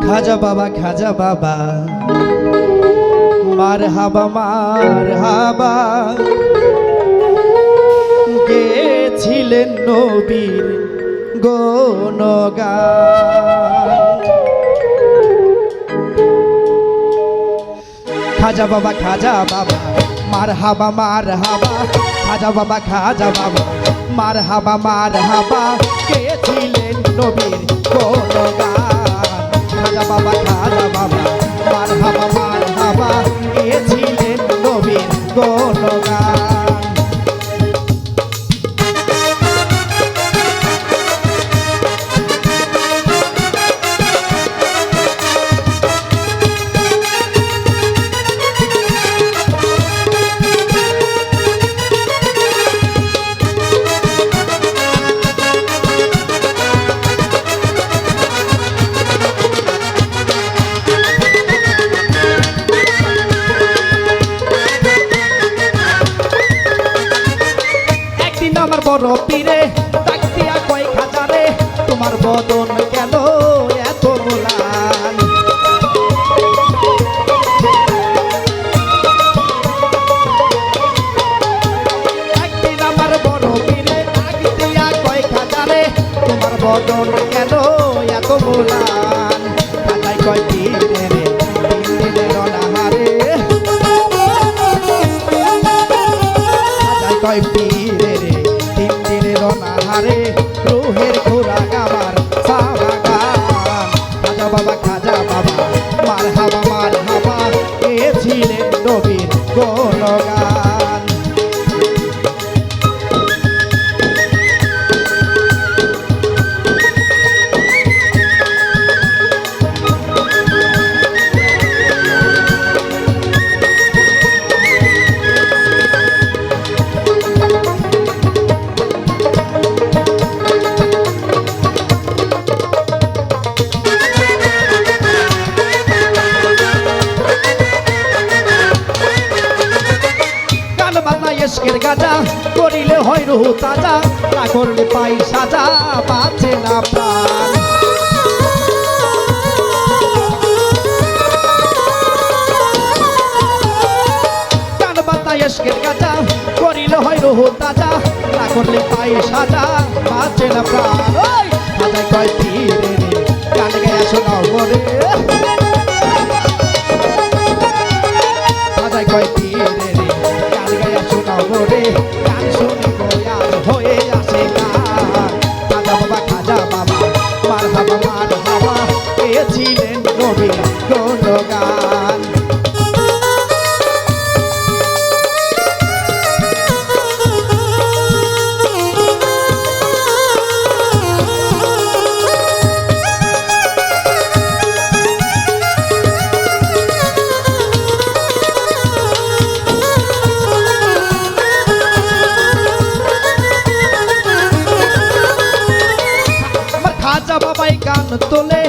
খাজা বাবা মার হাবা গেছিলেন নবীর গুণগান। খাজা বাবা মার হাবা খাজা বাবা মার হাবা গেছিলেন নবীর গুণগান। খাজা বাবা মার হাবা গেছিলেন নবীর গুণগান। আমার বড় পীরে ডাক দিয়া কয় খাজারে তোমার বদন কেন এত ম্লান। একদিন আমার বড় পীরে ডাক দিয়া কয় খাজারে তোমার বদন কেন এত ম্লান। খাজাই কয় পীরে রে দিনের অনাহারে, খাজাই কয় পীরে রে অনাহারে রুহের খোরাক আমার সাবাগান। খাজা বাবা মার হাবা গেছিলেন নবীর গুণগান। ইশকের গাজা করিলে হয় রুহ তাজা, না করলে পাই সাজা বাঁচে না প্রাণ। গান বাজনা ইশকের গাজা করিলে হয় রুহ তাজা, না করলে পাই সাজা বাঁচে না প্রাণ। খাজাই কয় পীরে রে গান গায়া শোনাও মরে, খাজাই কয় পীরে রে গান গায়া শোনাও মরে, গান শুনি বয়ান হয়ে আসে গান। খাজা বাবা মার হাবা গেছিলেন নবীর গুণগান। খাজা বাবাই গান তোলে